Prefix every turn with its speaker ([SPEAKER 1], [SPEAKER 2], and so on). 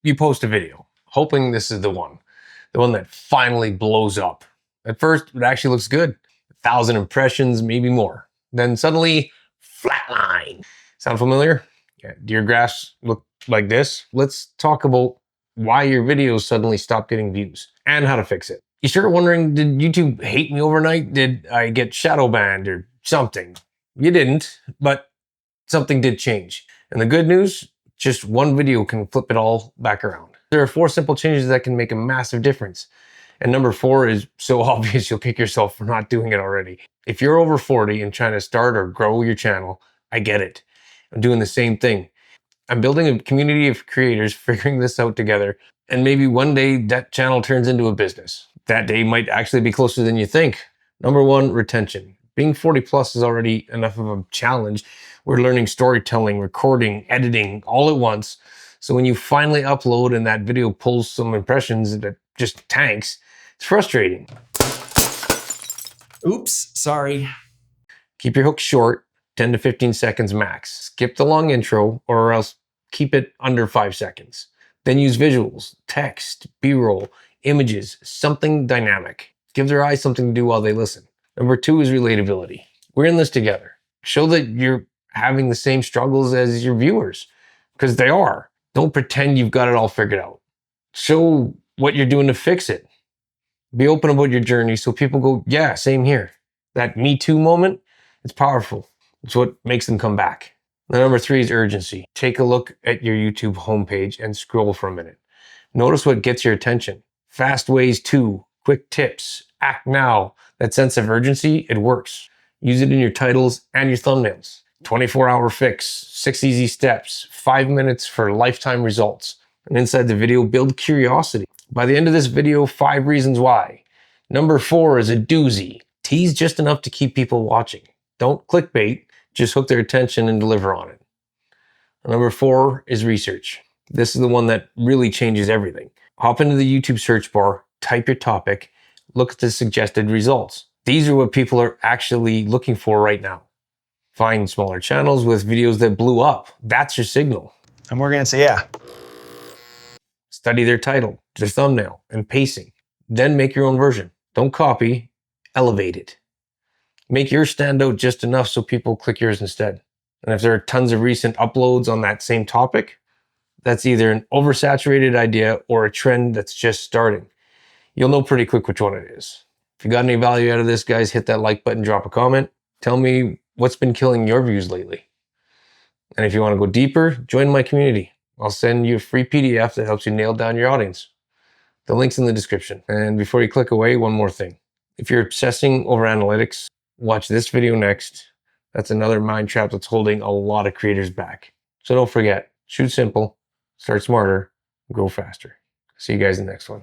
[SPEAKER 1] you post a video, hoping this is the one that finally blows up. At first, it actually looks good. 1,000 impressions, maybe more. Then suddenly, flatline. Sound familiar? Yeah. Do your graphs look like this? Let's talk about why your videos suddenly stop getting views and how to fix it. You start wondering, did YouTube hate me overnight? Did I get shadowbanned or something? You didn't, but something did change. And the good news, just one video can flip it all back around. There are 4 simple changes that can make a massive difference. And number 4 is so obvious you'll kick yourself for not doing it already. If you're over 40 and trying to start or grow your channel, I get it. I'm doing the same thing. I'm building a community of creators figuring this out together, and maybe one day that channel turns into a business. That day might actually be closer than you think. Number 1, retention. Being 40 plus is already enough of a challenge. We're learning storytelling, recording, editing all at once. So when you finally upload and that video pulls some impressions that just tanks, it's frustrating.
[SPEAKER 2] Oops, sorry.
[SPEAKER 1] Keep your hook short, 10 to 15 seconds max. Skip the long intro or else keep it under 5 seconds. Then use visuals, text, B-roll, images, something dynamic. Give their eyes something to do while they listen. Number 2 is relatability. We're in this together. Show that you're having the same struggles as your viewers, because they are. Don't pretend you've got it all figured out. Show what you're doing to fix it. Be open about your journey so people go, yeah, same here. That Me Too moment, it's powerful. It's what makes them come back. The number 3 is urgency. Take a look at your YouTube homepage and scroll for a minute. Notice what gets your attention. Fast ways to, quick tips, act now. That sense of urgency, it works. Use it in your titles and your thumbnails. 24-hour fix, 6 easy steps, 5 minutes for lifetime results. And inside the video, build curiosity. By the end of this video, 5 reasons why. Number 4 is a doozy. Tease just enough to keep people watching. Don't clickbait, just hook their attention and deliver on it. Number 4 is research. This is the one that really changes everything. Hop into the YouTube search bar, type your topic, look at the suggested results. These are what people are actually looking for right now. Find smaller channels with videos that blew up. That's your signal.
[SPEAKER 2] And we're gonna say, yeah.
[SPEAKER 1] Study their title, their thumbnail, and pacing. Then make your own version. Don't copy, elevate it. Make yours stand out just enough so people click yours instead. And if there are tons of recent uploads on that same topic, that's either an oversaturated idea or a trend that's just starting. You'll know pretty quick which one it is. If you got any value out of this, guys, hit that like button, drop a comment. Tell me what's been killing your views lately. And if you want to go deeper, join my community. I'll send you a free PDF that helps you nail down your audience. The link's in the description. And before you click away, one more thing. If you're obsessing over analytics, watch this video next. That's another mind trap that's holding a lot of creators back. So don't forget, shoot simple, start smarter, grow faster. See you guys in the next one.